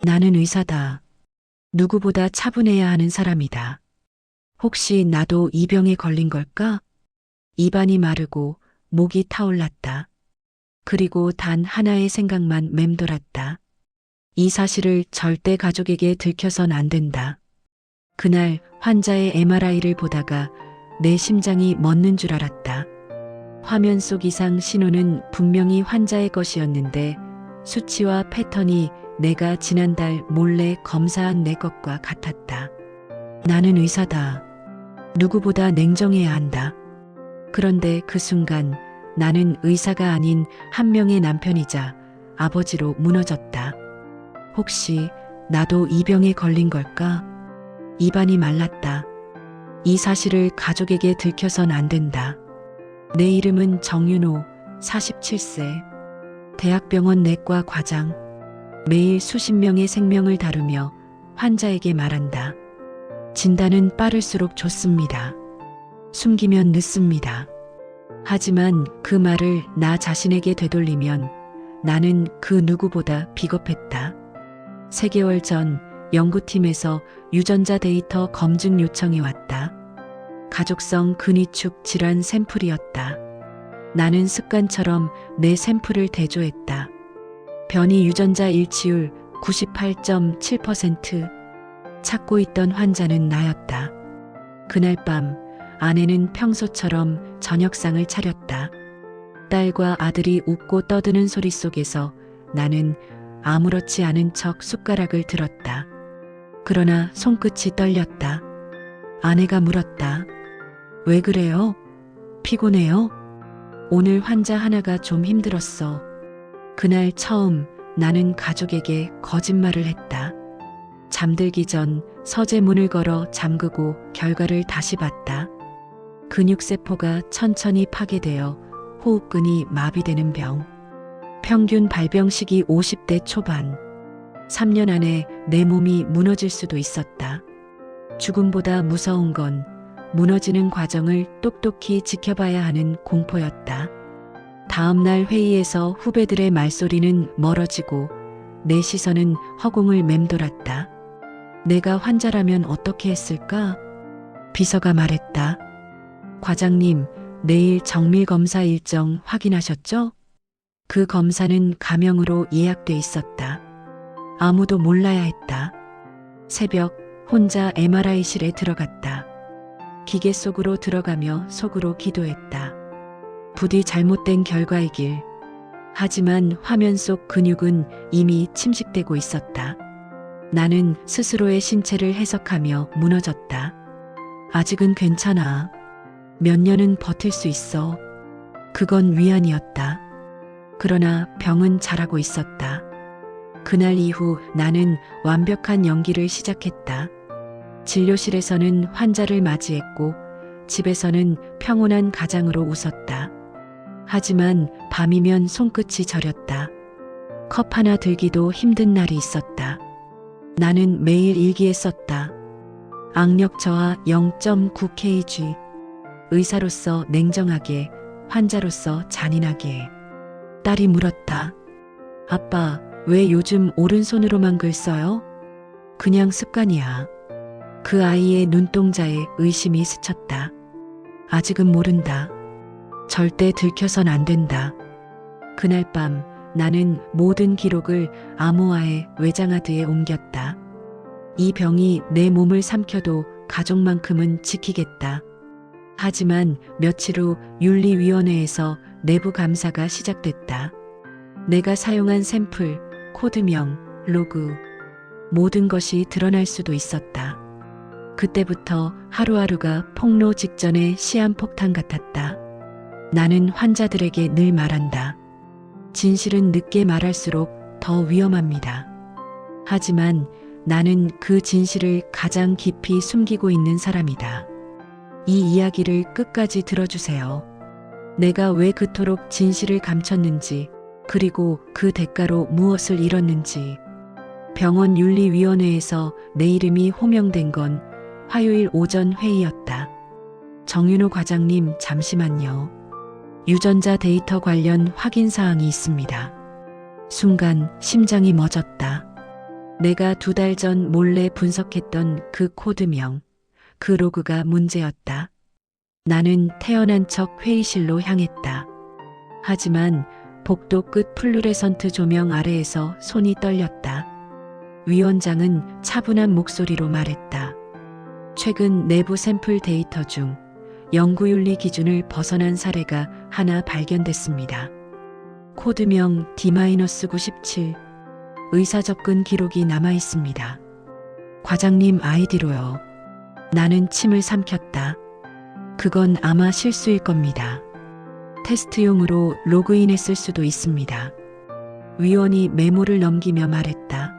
나는 의사다. 누구보다 차분해야 하는 사람이다. 혹시 나도 이 병에 걸린 걸까? 입안이 마르고 목이 타올랐다. 그리고 단 하나의 생각만 맴돌았다. 이 사실을 절대 가족에게 들켜선 안 된다. 그날 환자의 MRI를 보다가 내 심장이 멎는 줄 알았다. 화면 속 이상 신호는 분명히 환자의 것이었는데 수치와 패턴이 내가 지난달 몰래 검사한 내 것과 같았다. 나는 의사다. 누구보다 냉정해야 한다. 그런데 그 순간 나는 의사가 아닌 한 명의 남편이자 아버지로 무너졌다. 혹시 나도 이 병에 걸린 걸까? 입안이 말랐다. 이 사실을 가족에게 들켜선 안 된다. 내 이름은 정윤호, 47세. 대학병원 내과 과장. 매일 수십 명의 생명을 다루며 환자에게 말한다. 진단은 빠를수록 좋습니다. 숨기면 늦습니다. 하지만 그 말을 나 자신에게 되돌리면 나는 그 누구보다 비겁했다. 3개월 전 연구팀에서 유전자 데이터 검증 요청이 왔다. 가족성 근위축 질환 샘플이었다. 나는 습관처럼 내 샘플을 대조했다. 변이 유전자 일치율 98.7%. 찾고 있던 환자는 나였다. 그날 밤 아내는 평소처럼 저녁상을 차렸다. 딸과 아들이 웃고 떠드는 소리 속에서 나는 아무렇지 않은 척 숟가락을 들었다. 그러나 손끝이 떨렸다. 아내가 물었다. 왜 그래요? 피곤해요? 오늘 환자 하나가 좀 힘들었어. 그날 처음 나는 가족에게 거짓말을 했다. 잠들기 전 서재 문을 걸어 잠그고 결과를 다시 봤다. 근육세포가 천천히 파괴되어 호흡근이 마비되는 병. 평균 발병 시기 50대 초반. 3년 안에 내 몸이 무너질 수도 있었다. 죽음보다 무서운 건 무너지는 과정을 똑똑히 지켜봐야 하는 공포였다. 다음 날 회의에서 후배들의 말소리는 멀어지고 내 시선은 허공을 맴돌았다. 내가 환자라면 어떻게 했을까? 비서가 말했다. 과장님, 내일 정밀검사 일정 확인하셨죠? 그 검사는 가명으로 예약돼 있었다. 아무도 몰라야 했다. 새벽 혼자 MRI실에 들어갔다. 기계 속으로 들어가며 속으로 기도했다. 부디 잘못된 결과이길. 하지만 화면 속 근육은 이미 침식되고 있었다. 나는 스스로의 신체를 해석하며 무너졌다. 아직은 괜찮아. 몇 년은 버틸 수 있어. 그건 위안이었다. 그러나 병은 자라고 있었다. 그날 이후 나는 완벽한 연기를 시작했다. 진료실에서는 환자를 맞이했고 집에서는 평온한 가장으로 웃었다. 하지만 밤이면 손끝이 저렸다. 컵 하나 들기도 힘든 날이 있었다. 나는 매일 일기에 썼다. 악력 저하 0.9kg. 의사로서 냉정하게, 환자로서 잔인하게. 딸이 물었다. 아빠, 왜 요즘 오른손으로만 글 써요? 그냥 습관이야. 그 아이의 눈동자에 의심이 스쳤다. 아직은 모른다. 절대 들켜선 안 된다. 그날 밤 나는 모든 기록을 암호화해 외장하드에 옮겼다. 이 병이 내 몸을 삼켜도 가족만큼은 지키겠다. 하지만 며칠 후 윤리위원회에서 내부 감사가 시작됐다. 내가 사용한 샘플, 코드명, 로그, 모든 것이 드러날 수도 있었다. 그때부터 하루하루가 폭로 직전의 시한폭탄 같았다. 나는 환자들에게 늘 말한다. 진실은 늦게 말할수록 더 위험합니다. 하지만 나는 그 진실을 가장 깊이 숨기고 있는 사람이다. 이 이야기를 끝까지 들어주세요. 내가 왜 그토록 진실을 감췄는지, 그리고 그 대가로 무엇을 잃었는지. 병원 윤리위원회에서 내 이름이 호명된 건 화요일 오전 회의였다. 정윤호 과장님, 잠시만요. 유전자 데이터 관련 확인 사항이 있습니다. 순간 심장이 멎었다. 내가 2달 전 몰래 분석했던 그 코드명, 그 로그가 문제였다. 나는 태어난 척 회의실로 향했다. 하지만 복도 끝 플루레선트 조명 아래에서 손이 떨렸다. 위원장은 차분한 목소리로 말했다. 최근 내부 샘플 데이터 중 연구윤리 기준을 벗어난 사례가 하나 발견됐습니다. 코드명 D-97, 의사 접근 기록이 남아 있습니다. 과장님 아이디로요. 나는 침을 삼켰다. 그건 아마 실수일 겁니다. 테스트용으로 로그인했을 수도 있습니다. 위원이 메모를 넘기며 말했다.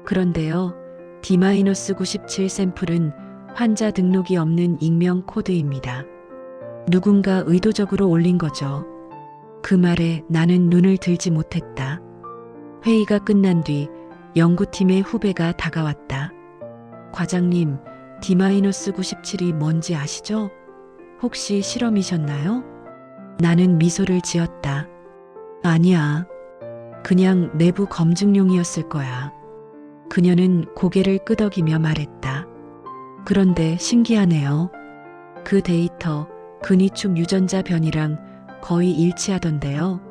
그런데요, D-97 샘플은 환자 등록이 없는 익명 코드입니다. 누군가 의도적으로 올린 거죠. 그 말에 나는 눈을 들지 못했다. 회의가 끝난 뒤 연구팀의 후배가 다가왔다. 과장님, D-97이 뭔지 아시죠? 혹시 실험이셨나요? 나는 미소를 지었다. 아니야. 그냥 내부 검증용이었을 거야. 그녀는 고개를 끄덕이며 말했다. 그런데 신기하네요. 그 데이터, 근위축 유전자 변이랑 거의 일치하던데요.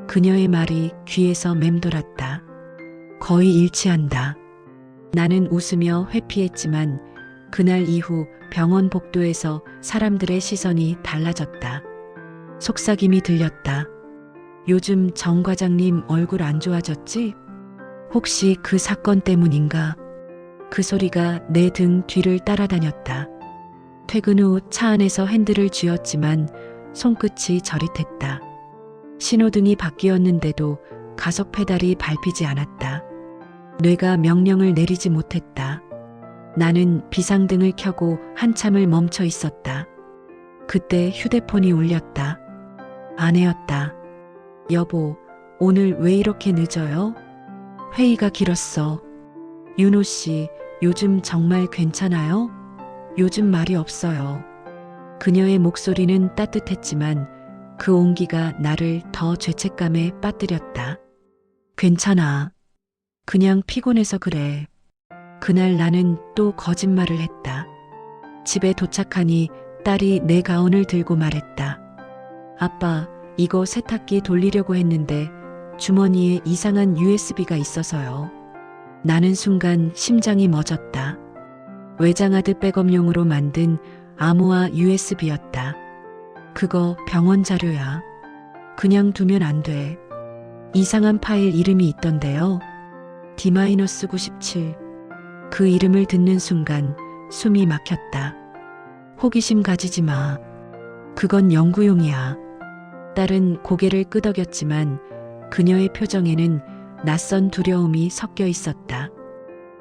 그녀의 말이 귀에서 맴돌았다. 거의 일치한다. 나는 웃으며 회피했지만 그날 이후 병원 복도에서 사람들의 시선이 달라졌다. 속삭임이 들렸다. 요즘 정 과장님 얼굴 안 좋아졌지? 혹시 그 사건 때문인가? 그 소리가 내 등 뒤를 따라다녔다. 퇴근 후 차 안에서 핸들을 쥐었지만 손끝이 저릿했다. 신호등이 바뀌었는데도 가속 페달이 밟히지 않았다. 뇌가 명령을 내리지 못했다. 나는 비상등을 켜고 한참을 멈춰 있었다. 그때 휴대폰이 울렸다. 아내였다. 여보, 오늘 왜 이렇게 늦어요? 회의가 길었어. 윤호 씨, 요즘 정말 괜찮아요? 요즘 말이 없어요. 그녀의 목소리는 따뜻했지만 그 온기가 나를 더 죄책감에 빠뜨렸다. 괜찮아. 그냥 피곤해서 그래. 그날 나는 또 거짓말을 했다. 집에 도착하니 딸이 내 가운을 들고 말했다. 아빠, 이거 세탁기 돌리려고 했는데 주머니에 이상한 USB가 있어서요. 나는 순간 심장이 멎었다. 외장하드 백업용으로 만든 암호화 USB였다. 그거 병원 자료야. 그냥 두면 안 돼. 이상한 파일 이름이 있던데요. D-97. 그 이름을 듣는 순간 숨이 막혔다. 호기심 가지지 마. 그건 연구용이야. 딸은 고개를 끄덕였지만 그녀의 표정에는 낯선 두려움이 섞여 있었다.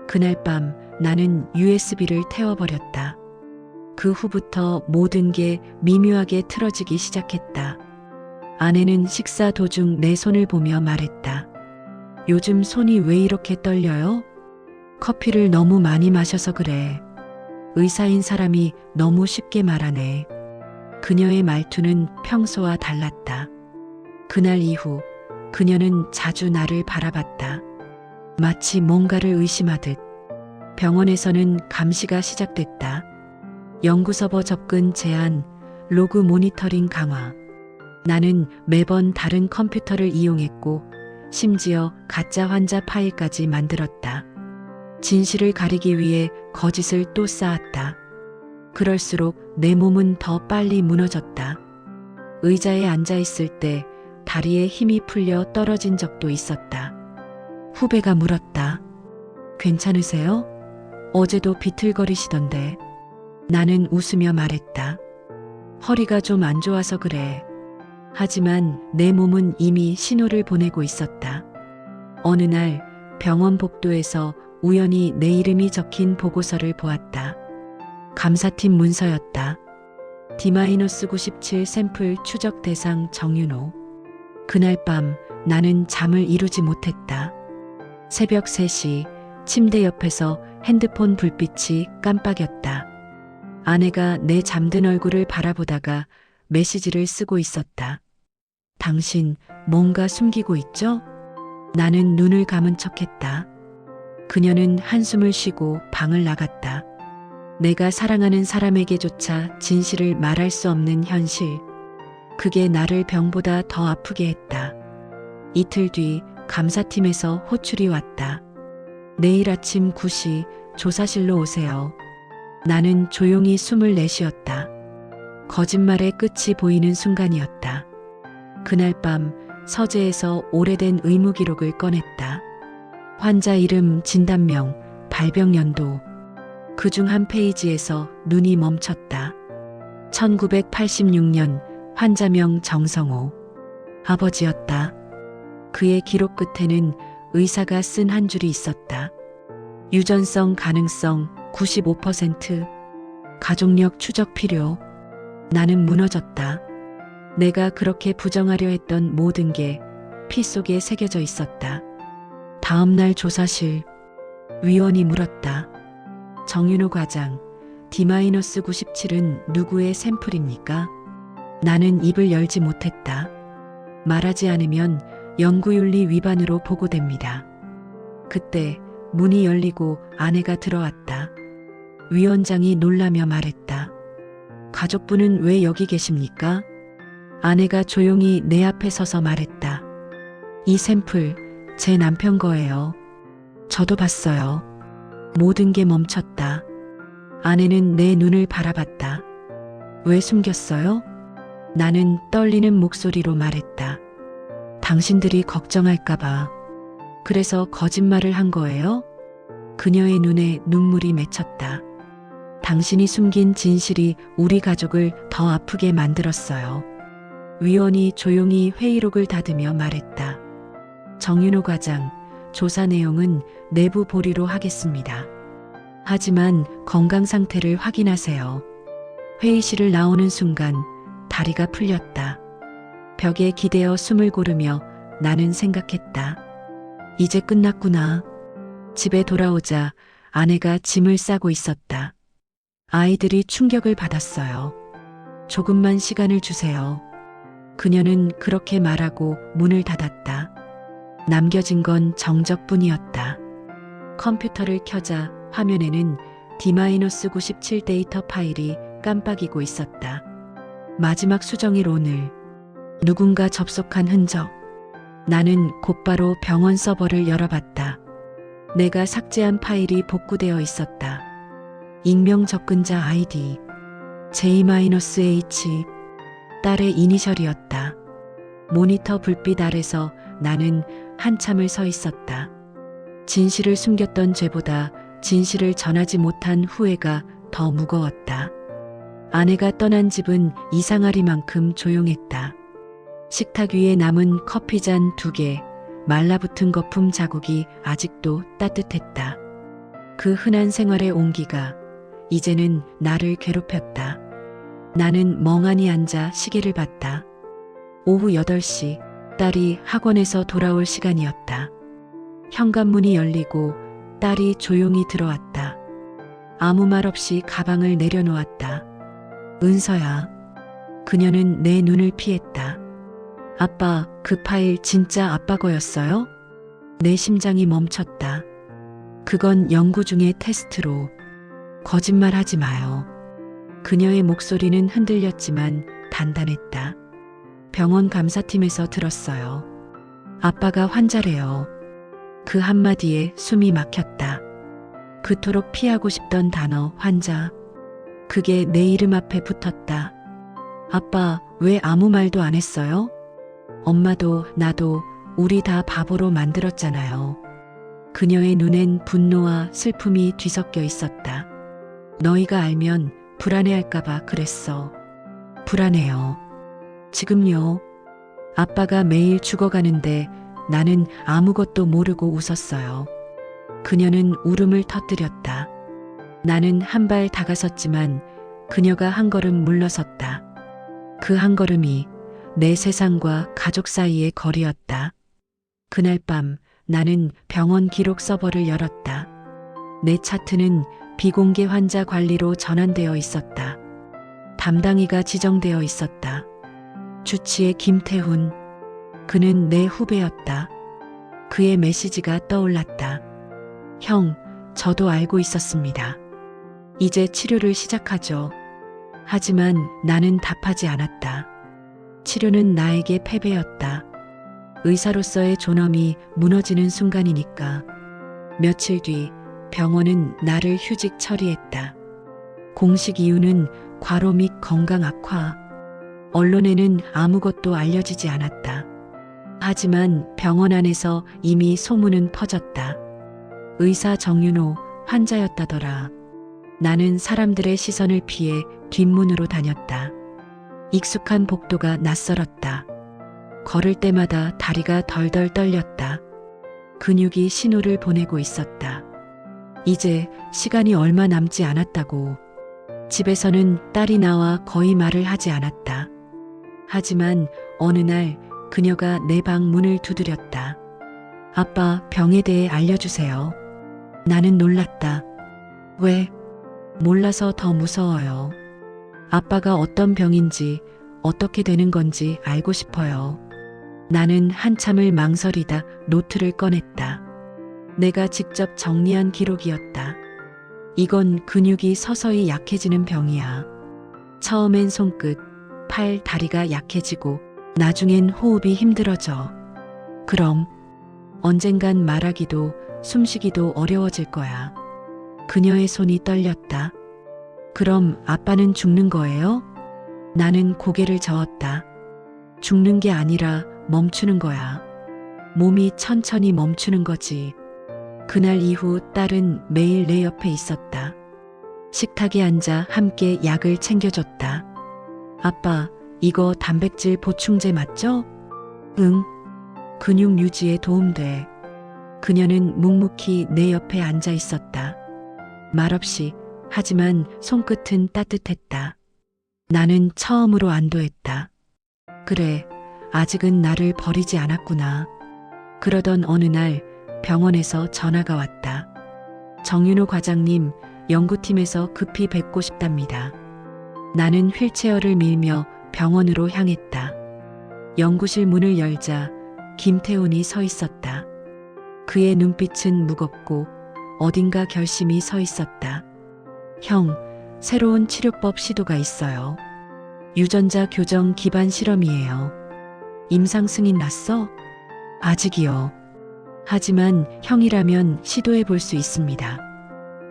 그날 밤 나는 USB를 태워버렸다. 그 후부터 모든 게 미묘하게 틀어지기 시작했다. 아내는 식사 도중 내 손을 보며 말했다. 요즘 손이 왜 이렇게 떨려요? 커피를 너무 많이 마셔서 그래. 의사인 사람이 너무 쉽게 말하네. 그녀의 말투는 평소와 달랐다. 그날 이후 그녀는 자주 나를 바라봤다. 마치 뭔가를 의심하듯. 병원에서는 감시가 시작됐다. 연구서버 접근 제한, 로그 모니터링 강화. 나는 매번 다른 컴퓨터를 이용했고 심지어 가짜 환자 파일까지 만들었다. 진실을 가리기 위해 거짓을 또 쌓았다. 그럴수록 내 몸은 더 빨리 무너졌다. 의자에 앉아 있을 때 다리에 힘이 풀려 떨어진 적도 있었다. 후배가 물었다. 괜찮으세요? 어제도 비틀거리시던데. 나는 웃으며 말했다. 허리가 좀 안 좋아서 그래. 하지만 내 몸은 이미 신호를 보내고 있었다. 어느 날 병원 복도에서 우연히 내 이름이 적힌 보고서를 보았다. 감사팀 문서였다. D-97 샘플 추적 대상 정윤호. 그날 밤 나는 잠을 이루지 못했다. 새벽 3시 침대 옆에서 핸드폰 불빛이 깜빡였다. 아내가 내 잠든 얼굴을 바라보다가 메시지를 쓰고 있었다. 당신 뭔가 숨기고 있죠? 나는 눈을 감은 척했다. 그녀는 한숨을 쉬고 방을 나갔다. 내가 사랑하는 사람에게조차 진실을 말할 수 없는 현실. 그게 나를 병보다 더 아프게 했다. 이틀 뒤 감사팀에서 호출이 왔다. 내일 아침 9시 조사실로 오세요. 나는 조용히 숨을 내쉬었다. 거짓말의 끝이 보이는 순간이었다. 그날 밤 서재에서 오래된 의무 기록을 꺼냈다. 환자 이름, 진단명, 발병 연도. 그중 한 페이지에서 눈이 멈췄다. 1986년 환자명 정성호. 아버지였다. 그의 기록 끝에는 의사가 쓴 한 줄이 있었다. 유전성 가능성 95%. 가족력 추적 필요. 나는 무너졌다. 내가 그렇게 부정하려 했던 모든 게 피 속에 새겨져 있었다. 다음 날 조사실. 위원이 물었다. 정윤호 과장, D-97은 누구의 샘플입니까? 나는 입을 열지 못했다. 말하지 않으면 연구윤리 위반으로 보고됩니다. 그때 문이 열리고 아내가 들어왔다. 위원장이 놀라며 말했다. 가족분은 왜 여기 계십니까? 아내가 조용히 내 앞에 서서 말했다. 이 샘플 제 남편 거예요. 저도 봤어요. 모든 게 멈췄다. 아내는 내 눈을 바라봤다. 왜 숨겼어요? 나는 떨리는 목소리로 말했다. 당신들이 걱정할까봐. 그래서 거짓말을 한 거예요? 그녀의 눈에 눈물이 맺혔다. 당신이 숨긴 진실이 우리 가족을 더 아프게 만들었어요. 위원이 조용히 회의록을 닫으며 말했다. 정윤호 과장, 조사 내용은 내부 보류로 하겠습니다. 하지만 건강 상태를 확인하세요. 회의실을 나오는 순간 다리가 풀렸다. 벽에 기대어 숨을 고르며 나는 생각했다. 이제 끝났구나. 집에 돌아오자 아내가 짐을 싸고 있었다. 아이들이 충격을 받았어요. 조금만 시간을 주세요. 그녀는 그렇게 말하고 문을 닫았다. 남겨진 건 정적뿐이었다. 컴퓨터를 켜자 화면에는 D-97 데이터 파일이 깜빡이고 있었다. 마지막 수정일 오늘. 누군가 접속한 흔적. 나는 곧바로 병원 서버를 열어봤다. 내가 삭제한 파일이 복구되어 있었다. 익명 접근자 아이디 J-H. 딸의 이니셜이었다. 모니터 불빛 아래서 나는 한참을 서 있었다. 진실을 숨겼던 죄보다 진실을 전하지 못한 후회가 더 무거웠다. 아내가 떠난 집은 이상하리만큼 조용했다. 식탁 위에 남은 커피잔 2개, 말라붙은 거품 자국이 아직도 따뜻했다. 그 흔한 생활의 온기가 이제는 나를 괴롭혔다. 나는 멍하니 앉아 시계를 봤다. 오후 8시, 딸이 학원에서 돌아올 시간이었다. 현관문이 열리고 딸이 조용히 들어왔다. 아무 말 없이 가방을 내려놓았다. 은서야. 그녀는 내 눈을 피했다. 아빠, 그 파일 진짜 아빠 거였어요? 내 심장이 멈췄다. 그건 연구 중의 테스트로. 거짓말하지 마요. 그녀의 목소리는 흔들렸지만 단단했다. 병원 감사팀에서 들었어요. 아빠가 환자래요. 그 한마디에 숨이 막혔다. 그토록 피하고 싶던 단어 환자. 그게 내 이름 앞에 붙었다. 아빠, 왜 아무 말도 안 했어요? 엄마도 나도 우리 다 바보로 만들었잖아요. 그녀의 눈엔 분노와 슬픔이 뒤섞여 있었다. 너희가 알면 불안해할까봐 그랬어. 불안해요. 지금요. 아빠가 매일 죽어가는데 나는 아무것도 모르고 웃었어요. 그녀는 울음을 터뜨렸다. 나는 한 발 다가섰지만 그녀가 한 걸음 물러섰다. 그 한 걸음이 내 세상과 가족 사이의 거리였다. 그날 밤 나는 병원 기록 서버를 열었다. 내 차트는 비공개 환자 관리로 전환되어 있었다. 담당이가 지정되어 있었다. 주치의 김태훈. 그는 내 후배였다. 그의 메시지가 떠올랐다. 형, 저도 알고 있었습니다. 이제 치료를 시작하죠. 하지만 나는 답하지 않았다. 치료는 나에게 패배였다. 의사로서의 존엄이 무너지는 순간이니까. 며칠 뒤 병원은 나를 휴직 처리했다. 공식 이유는 과로 및 건강 악화. 언론에는 아무것도 알려지지 않았다. 하지만 병원 안에서 이미 소문은 퍼졌다. 의사 정윤호 환자였다더라. 나는 사람들의 시선을 피해 뒷문으로 다녔다. 익숙한 복도가 낯설었다. 걸을 때마다 다리가 덜덜 떨렸다. 근육이 신호를 보내고 있었다. 이제 시간이 얼마 남지 않았다고. 집에서는 딸이 나와 거의 말을 하지 않았다. 하지만 어느 날 그녀가 내 방 문을 두드렸다. 아빠 병에 대해 알려주세요. 나는 놀랐다. 왜? 몰라서 더 무서워요. 아빠가 어떤 병인지 어떻게 되는 건지 알고 싶어요. 나는 한참을 망설이다 노트를 꺼냈다. 내가 직접 정리한 기록이었다. 이건 근육이 서서히 약해지는 병이야. 처음엔 손끝, 팔, 다리가 약해지고 나중엔 호흡이 힘들어져. 그럼 언젠간 말하기도 숨쉬기도 어려워질 거야. 그녀의 손이 떨렸다. 그럼 아빠는 죽는 거예요? 나는 고개를 저었다. 죽는 게 아니라 멈추는 거야. 몸이 천천히 멈추는 거지. 그날 이후 딸은 매일 내 옆에 있었다. 식탁에 앉아 함께 약을 챙겨줬다. 아빠, 이거 단백질 보충제 맞죠? 응. 근육 유지에 도움돼. 그녀는 묵묵히 내 옆에 앉아 있었다. 말없이, 하지만 손끝은 따뜻했다. 나는 처음으로 안도했다. 그래, 아직은 나를 버리지 않았구나. 그러던 어느 날 병원에서 전화가 왔다. 정윤호 과장님, 연구팀에서 급히 뵙고 싶답니다. 나는 휠체어를 밀며 병원으로 향했다. 연구실 문을 열자 김태훈이 서 있었다. 그의 눈빛은 무겁고 어딘가 결심이 서 있었다. 형, 새로운 치료법 시도가 있어요. 유전자 교정 기반 실험이에요. 임상 승인 났어? 아직이요. 하지만 형이라면 시도해 볼 수 있습니다.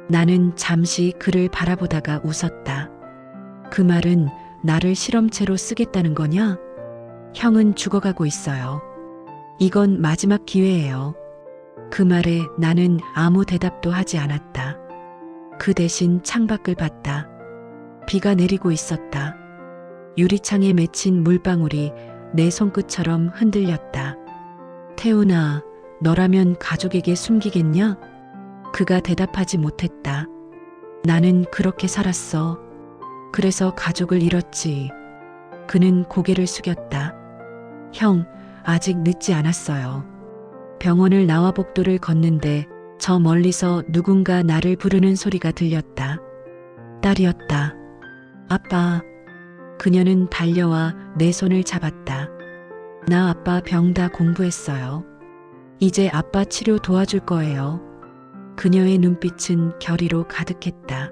나는 잠시 그를 바라보다가 웃었다. 그 말은 나를 실험체로 쓰겠다는 거냐? 형은 죽어가고 있어요. 이건 마지막 기회예요. 그 말에 나는 아무 대답도 하지 않았다. 그 대신 창밖을 봤다. 비가 내리고 있었다. 유리창에 맺힌 물방울이 내 손끝처럼 흔들렸다. 태훈아, 너라면 가족에게 숨기겠냐? 그가 대답하지 못했다. 나는 그렇게 살았어. 그래서 가족을 잃었지. 그는 고개를 숙였다. 형, 아직 늦지 않았어요. 병원을 나와 복도를 걷는데 저 멀리서 누군가 나를 부르는 소리가 들렸다. 딸이었다. 아빠. 그녀는 달려와 내 손을 잡았다. 나 아빠 병 다 공부했어요. 이제 아빠 치료 도와줄 거예요. 그녀의 눈빛은 결의로 가득했다.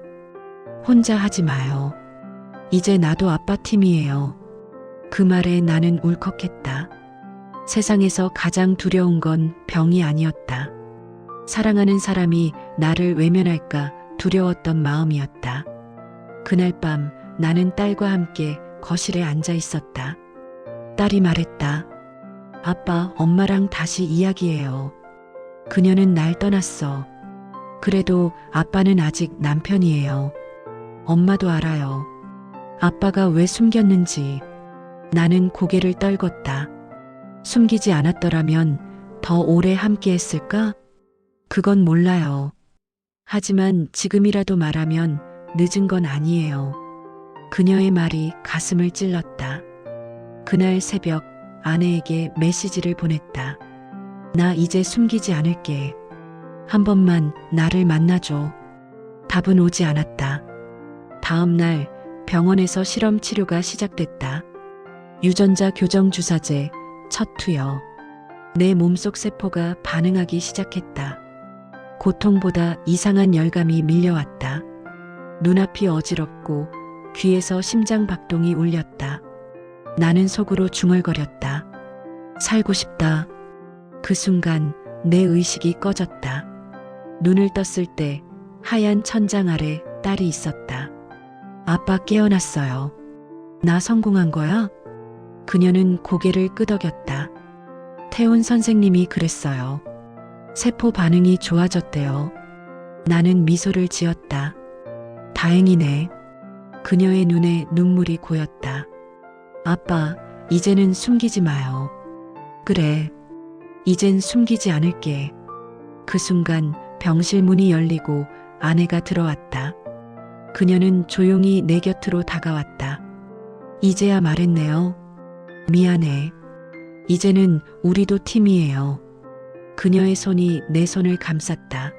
혼자 하지 마요. 이제 나도 아빠 팀이에요. 그 말에 나는 울컥했다. 세상에서 가장 두려운 건 병이 아니었다. 사랑하는 사람이 나를 외면할까 두려웠던 마음이었다. 그날 밤 나는 딸과 함께 거실에 앉아 있었다. 딸이 말했다. 아빠, 엄마랑 다시 이야기해요. 그녀는 날 떠났어. 그래도 아빠는 아직 남편이에요. 엄마도 알아요. 아빠가 왜 숨겼는지. 나는 고개를 떨궜다. 숨기지 않았더라면 더 오래 함께 했을까? 그건 몰라요. 하지만 지금이라도 말하면 늦은 건 아니에요. 그녀의 말이 가슴을 찔렀다. 그날 새벽 아내에게 메시지를 보냈다. 나 이제 숨기지 않을게. 한 번만 나를 만나줘. 답은 오지 않았다. 다음 날 병원에서 실험 치료가 시작됐다. 유전자 교정 주사제 첫 투여. 내 몸속 세포가 반응하기 시작했다. 고통보다 이상한 열감이 밀려왔다. 눈앞이 어지럽고 귀에서 심장 박동이 울렸다. 나는 속으로 중얼거렸다. 살고 싶다. 그 순간 내 의식이 꺼졌다. 눈을 떴을 때 하얀 천장 아래 딸이 있었다. 아빠 깨어났어요. 나 성공한 거야? 그녀는 고개를 끄덕였다. 태훈 선생님이 그랬어요. 세포 반응이 좋아졌대요. 나는 미소를 지었다. 다행이네. 그녀의 눈에 눈물이 고였다. 아빠, 이제는 숨기지 마요. 그래. 이젠 숨기지 않을게. 그 순간 병실 문이 열리고 아내가 들어왔다. 그녀는 조용히 내 곁으로 다가왔다. 이제야 말했네요. 미안해. 이제는 우리도 팀이에요. 그녀의 손이 내 손을 감쌌다.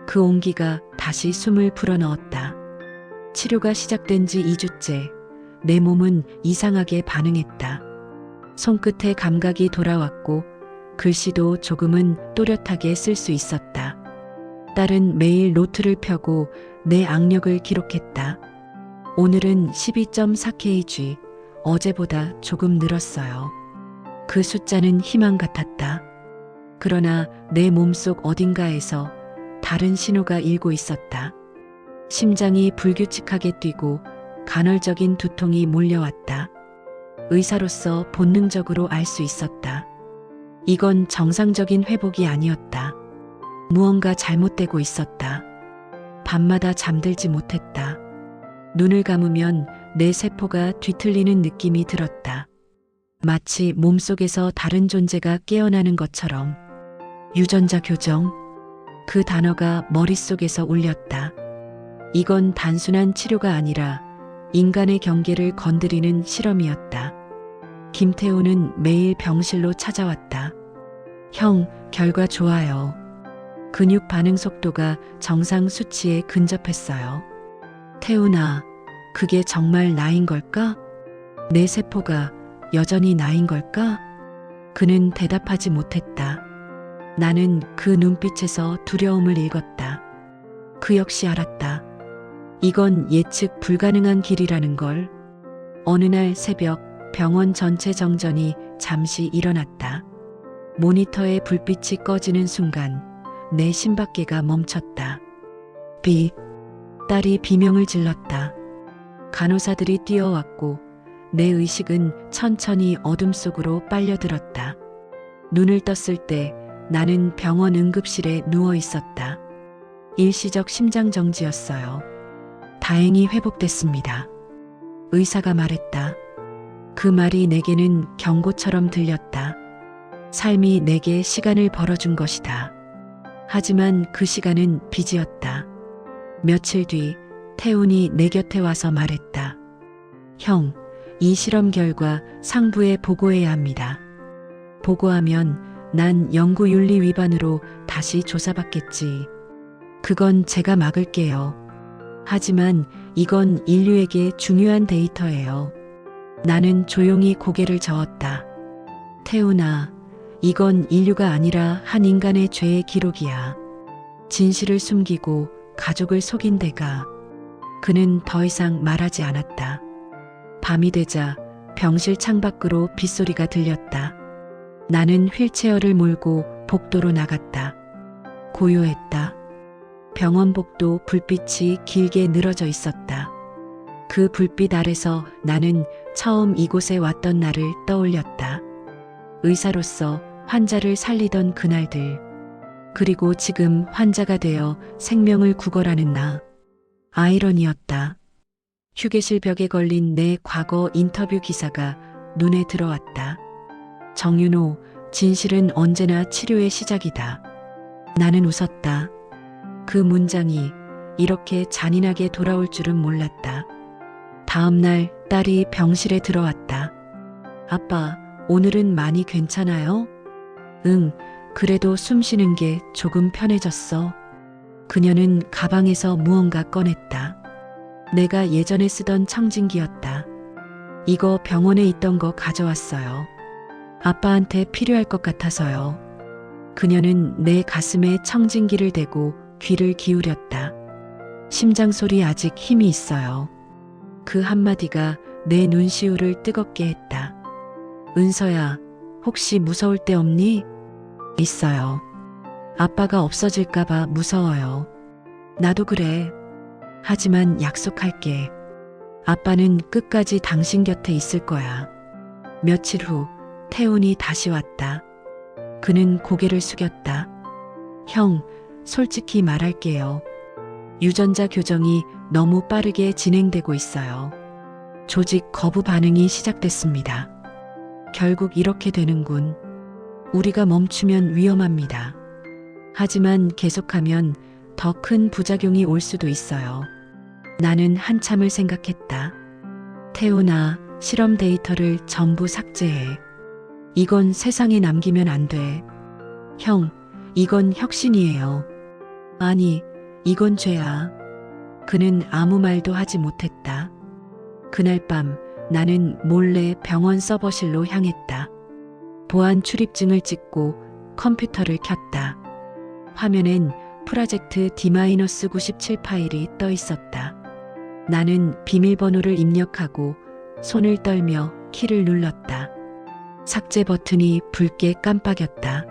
그 온기가 다시 숨을 불어넣었다. 치료가 시작된 지 2주째 내 몸은 이상하게 반응했다. 손끝에 감각이 돌아왔고 글씨도 조금은 또렷하게 쓸 수 있었다. 딸은 매일 노트를 펴고 내 악력을 기록했다. 오늘은 12.4kg, 어제보다 조금 늘었어요. 그 숫자는 희망 같았다. 그러나 내 몸속 어딘가에서 다른 신호가 일고 있었다. 심장이 불규칙하게 뛰고 간헐적인 두통이 몰려왔다. 의사로서 본능적으로 알 수 있었다. 이건 정상적인 회복이 아니었다. 무언가 잘못되고 있었다. 밤마다 잠들지 못했다. 눈을 감으면 내 세포가 뒤틀리는 느낌이 들었다. 마치 몸속에서 다른 존재가 깨어나는 것처럼. 유전자 교정. 그 단어가 머릿속에서 울렸다. 이건 단순한 치료가 아니라 인간의 경계를 건드리는 실험이었다. 김태우는 매일 병실로 찾아왔다. 형, 결과 좋아요. 근육 반응 속도가 정상 수치에 근접했어요. 태훈아, 그게 정말 나인 걸까? 내 세포가 여전히 나인 걸까? 그는 대답하지 못했다. 나는 그 눈빛에서 두려움을 읽었다. 그 역시 알았다. 이건 예측 불가능한 길이라는 걸. 어느 날 새벽 병원 전체 정전이 잠시 일어났다. 모니터에 불빛이 꺼지는 순간 내 심박계가 멈췄다. 딸이 비명을 질렀다. 간호사들이 뛰어왔고 내 의식은 천천히 어둠 속으로 빨려들었다. 눈을 떴을 때 나는 병원 응급실에 누워 있었다. 일시적 심장 정지였어요. 다행히 회복됐습니다. 의사가 말했다. 그 말이 내게는 경고처럼 들렸다. 삶이 내게 시간을 벌어준 것이다. 하지만 그 시간은 빚이었다. 며칠 뒤 태훈이 내 곁에 와서 말했다. 형, 이 실험 결과 상부에 보고해야 합니다. 보고하면 난 연구윤리 위반으로 다시 조사받겠지. 그건 제가 막을게요. 하지만 이건 인류에게 중요한 데이터예요. 나는 조용히 고개를 저었다. 태훈아, 이건 인류가 아니라 한 인간의 죄의 기록이야. 진실을 숨기고 가족을 속인 데가. 그는 더 이상 말하지 않았다. 밤이 되자 병실 창밖으로 빗소리가 들렸다. 나는 휠체어를 몰고 복도로 나갔다. 고요했다. 병원 복도 불빛이 길게 늘어져 있었다. 그 불빛 아래서 나는 처음 이곳에 왔던 날을 떠올렸다. 의사로서 환자를 살리던 그날들. 그리고 지금 환자가 되어 생명을 구걸하는 나. 아이러니였다. 휴게실 벽에 걸린 내 과거 인터뷰 기사가 눈에 들어왔다. 정윤호, 진실은 언제나 치료의 시작이다. 나는 웃었다. 그 문장이 이렇게 잔인하게 돌아올 줄은 몰랐다. 다음 날 딸이 병실에 들어왔다. 아빠, 오늘은 많이 괜찮아요? 응, 그래도 숨 쉬는 게 조금 편해졌어. 그녀는 가방에서 무언가 꺼냈다. 내가 예전에 쓰던 청진기였다. 이거 병원에 있던 거 가져왔어요. 아빠한테 필요할 것 같아서요. 그녀는 내 가슴에 청진기를 대고 귀를 기울였다. 심장 소리 아직 힘이 있어요. 그 한마디가 내 눈시울을 뜨겁게 했다. 은서야, 혹시 무서울 때 없니? 있어요. 아빠가 없어질까봐 무서워요. 나도 그래. 하지만 약속할게. 아빠는 끝까지 당신 곁에 있을 거야. 며칠 후 태훈이 다시 왔다. 그는 고개를 숙였다. 형, 솔직히 말할게요. 유전자 교정이 너무 빠르게 진행되고 있어요. 조직 거부 반응이 시작됐습니다. 결국 이렇게 되는군. 우리가 멈추면 위험합니다. 하지만 계속하면 더 큰 부작용이 올 수도 있어요. 나는 한참을 생각했다. 태훈아, 실험 데이터를 전부 삭제해. 이건 세상에 남기면 안 돼. 형, 이건 혁신이에요. 아니, 이건 죄야. 그는 아무 말도 하지 못했다. 그날 밤 나는 몰래 병원 서버실로 향했다. 보안 출입증을 찍고 컴퓨터를 켰다. 화면엔 프로젝트 D-97 파일이 떠 있었다. 나는 비밀번호를 입력하고 손을 떨며 키를 눌렀다. 삭제 버튼이 붉게 깜빡였다.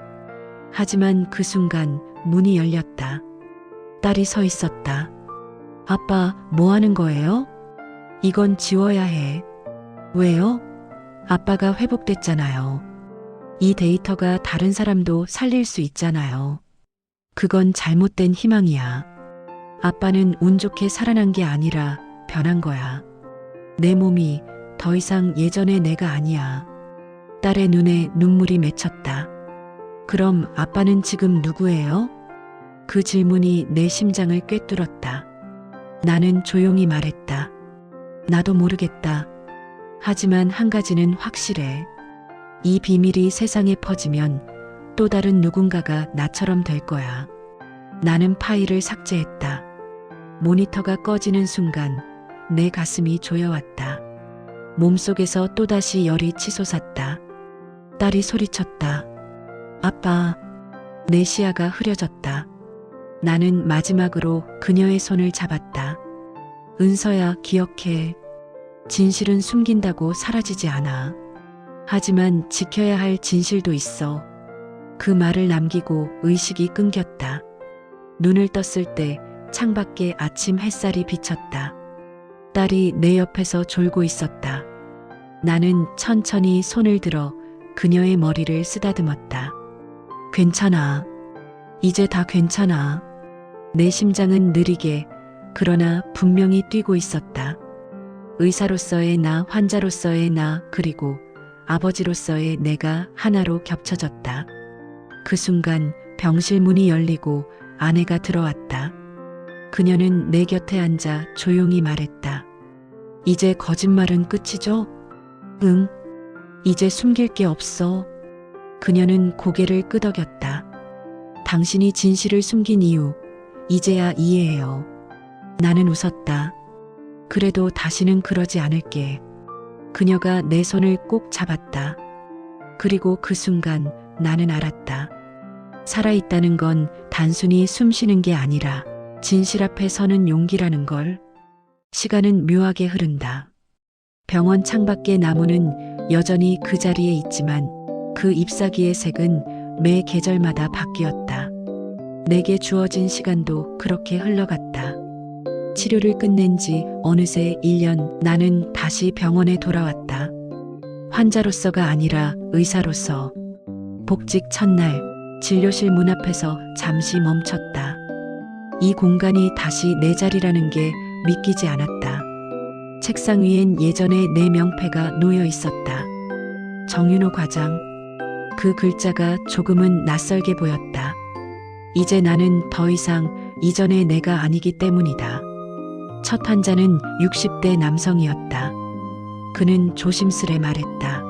하지만 그 순간 문이 열렸다. 딸이 서 있었다. 아빠, 뭐 하는 거예요? 이건 지워야 해. 왜요? 아빠가 회복됐잖아요. 이 데이터가 다른 사람도 살릴 수 있잖아요. 그건 잘못된 희망이야. 아빠는 운 좋게 살아난 게 아니라 변한 거야. 내 몸이 더 이상 예전의 내가 아니야. 딸의 눈에 눈물이 맺혔다. 그럼 아빠는 지금 누구예요? 그 질문이 내 심장을 꿰뚫었다. 나는 조용히 말했다. 나도 모르겠다. 하지만 한 가지는 확실해. 이 비밀이 세상에 퍼지면 또 다른 누군가가 나처럼 될 거야. 나는 파일을 삭제했다. 모니터가 꺼지는 순간 내 가슴이 조여왔다. 몸속에서 또다시 열이 치솟았다. 딸이 소리쳤다. 아빠. 내 시야가 흐려졌다. 나는 마지막으로 그녀의 손을 잡았다. 은서야, 기억해. 진실은 숨긴다고 사라지지 않아. 하지만 지켜야 할 진실도 있어. 그 말을 남기고 의식이 끊겼다. 눈을 떴을 때 창밖에 아침 햇살이 비쳤다. 딸이 내 옆에서 졸고 있었다. 나는 천천히 손을 들어 그녀의 머리를 쓰다듬었다. 괜찮아. 이제 다 괜찮아. 내 심장은 느리게, 그러나 분명히 뛰고 있었다. 의사로서의 나, 환자로서의 나, 그리고 아버지로서의 내가 하나로 겹쳐졌다. 그 순간 병실 문이 열리고 아내가 들어왔다. 그녀는 내 곁에 앉아 조용히 말했다. 이제 거짓말은 끝이죠? 응. 이제 숨길 게 없어. 그녀는 고개를 끄덕였다. 당신이 진실을 숨긴 이유, 이제야 이해해요. 나는 웃었다. 그래도 다시는 그러지 않을게. 그녀가 내 손을 꼭 잡았다. 그리고 그 순간 나는 알았다. 살아있다는 건 단순히 숨 쉬는 게 아니라 진실 앞에 서는 용기라는 걸. 시간은 묘하게 흐른다. 병원 창밖의 나무는 여전히 그 자리에 있지만 그 잎사귀의 색은 매 계절마다 바뀌었다. 내게 주어진 시간도 그렇게 흘러갔다. 치료를 끝낸 지 어느새 1년, 나는 다시 병원에 돌아왔다. 환자로서가 아니라 의사로서. 복직 첫날, 진료실 문 앞에서 잠시 멈췄다. 이 공간이 다시 내 자리라는 게 믿기지 않았다. 책상 위엔 예전의 내 명패가 놓여 있었다. 정윤호 과장. 그 글자가 조금은 낯설게 보였다. 이제 나는 더 이상 이전의 내가 아니기 때문이다. 첫 환자는 60대 남성이었다. 그는 조심스레 말했다.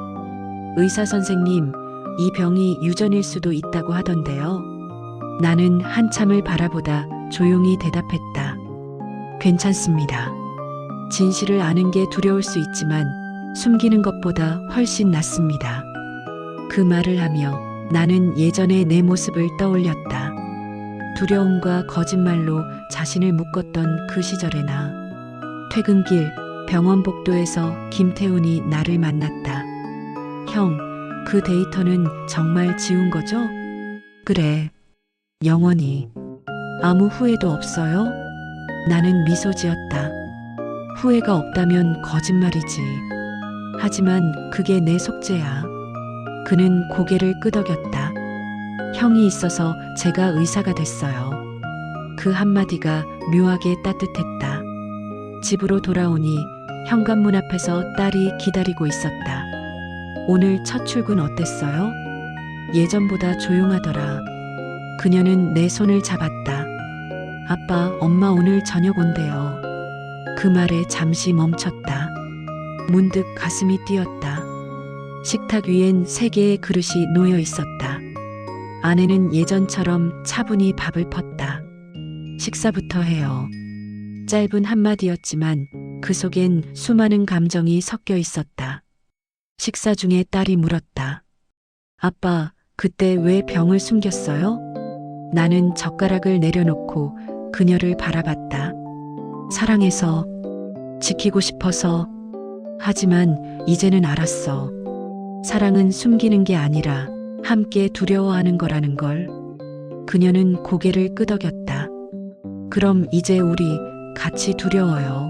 의사 선생님, 이 병이 유전일 수도 있다고 하던데요. 나는 한참을 바라보다 조용히 대답했다. 괜찮습니다. 진실을 아는 게 두려울 수 있지만 숨기는 것보다 훨씬 낫습니다. 그 말을 하며 나는 예전의 내 모습을 떠올렸다. 두려움과 거짓말로 자신을 묶었던 그 시절의 나. 퇴근길 병원 복도에서 김태훈이 나를 만났다. 형, 그 데이터는 정말 지운 거죠? 그래. 영원히. 아무 후회도 없어요? 나는 미소 지었다. 후회가 없다면 거짓말이지. 하지만 그게 내 속죄야. 그는 고개를 끄덕였다. 형이 있어서 제가 의사가 됐어요. 그 한마디가 묘하게 따뜻했다. 집으로 돌아오니 현관문 앞에서 딸이 기다리고 있었다. 오늘 첫 출근 어땠어요? 예전보다 조용하더라. 그녀는 내 손을 잡았다. 아빠, 엄마 오늘 저녁 온대요. 그 말에 잠시 멈췄다. 문득 가슴이 뛰었다. 식탁 위엔 3개의 그릇이 놓여 있었다. 아내는 예전처럼 차분히 밥을 펐다. 식사부터 해요. 짧은 한마디였지만 그 속엔 수많은 감정이 섞여 있었다. 식사 중에 딸이 물었다. 아빠, 그때 왜 병을 숨겼어요? 나는 젓가락을 내려놓고 그녀를 바라봤다. 사랑해서, 지키고 싶어서. 하지만 이제는 알았어. 사랑은 숨기는 게 아니라 함께 두려워하는 거라는 걸. 그녀는 고개를 끄덕였다. 그럼 이제 우리 같이 두려워요.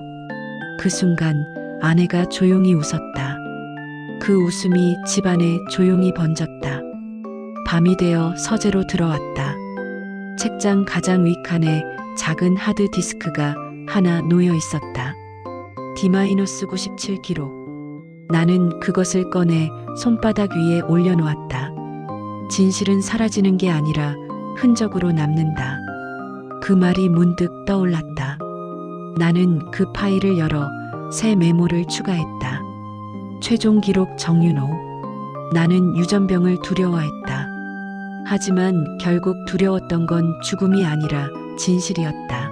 그 순간 아내가 조용히 웃었다. 그 웃음이 집안에 조용히 번졌다. 밤이 되어 서재로 들어왔다. 책장 가장 윗칸에 작은 하드 디스크가 하나 놓여 있었다. D-97 기록. 나는 그것을 꺼내 손바닥 위에 올려놓았다. 진실은 사라지는 게 아니라 흔적으로 남는다. 그 말이 문득 떠올랐다. 나는 그 파일을 열어 새 메모를 추가했다. 최종 기록 정윤호. 나는 유전병을 두려워했다. 하지만 결국 두려웠던 건 죽음이 아니라 진실이었다.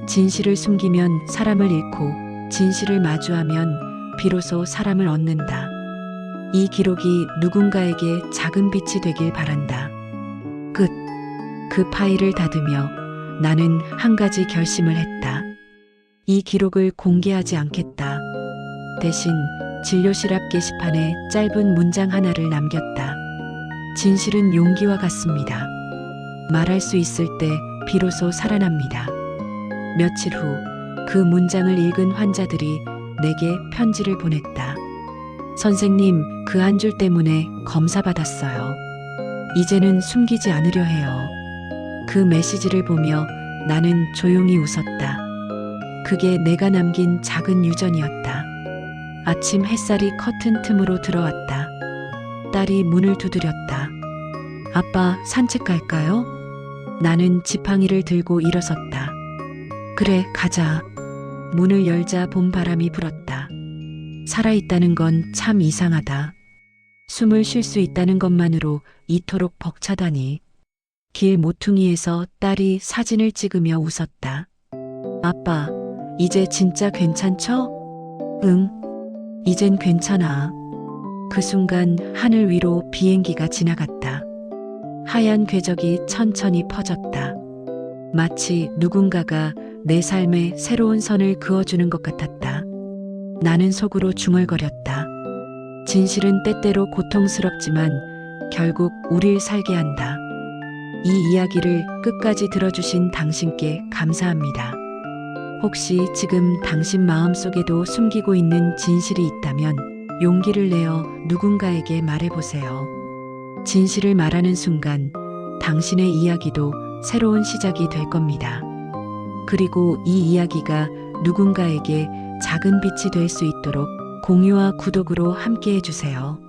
진실을 숨기면 사람을 잃고 진실을 마주하면 비로소 사람을 얻는다. 이 기록이 누군가에게 작은 빛이 되길 바란다. 끝. 그 파일을 닫으며 나는 한 가지 결심을 했다. 이 기록을 공개하지 않겠다. 대신 진료실 앞 게시판에 짧은 문장 하나를 남겼다. 진실은 용기와 같습니다. 말할 수 있을 때 비로소 살아납니다. 며칠 후 그 문장을 읽은 환자들이 내게 편지를 보냈다. 선생님, 그 한 줄 때문에 검사 받았어요. 이제는 숨기지 않으려 해요. 그 메시지를 보며 나는 조용히 웃었다. 그게 내가 남긴 작은 유전이었다. 아침 햇살이 커튼 틈으로 들어왔다. 딸이 문을 두드렸다. 아빠, 산책 갈까요? 나는 지팡이를 들고 일어섰다. 그래, 가자. 문을 열자 봄바람이 불었다. 살아있다는 건 참 이상하다. 숨을 쉴 수 있다는 것만으로 이토록 벅차다니. 길 모퉁이에서 딸이 사진을 찍으며 웃었다. 아빠, 이제 진짜 괜찮죠? 응, 이젠 괜찮아. 그 순간 하늘 위로 비행기가 지나갔다. 하얀 궤적이 천천히 퍼졌다. 마치 누군가가 내 삶에 새로운 선을 그어주는 것 같았다. 나는 속으로 중얼거렸다. 진실은 때때로 고통스럽지만 결국 우릴 살게 한다. 이 이야기를 끝까지 들어주신 당신께 감사합니다. 혹시 지금 당신 마음속에도 숨기고 있는 진실이 있다면 용기를 내어 누군가에게 말해보세요. 진실을 말하는 순간 당신의 이야기도 새로운 시작이 될 겁니다. 그리고 이 이야기가 누군가에게 작은 빛이 될 수 있도록 공유와 구독으로 함께 해주세요.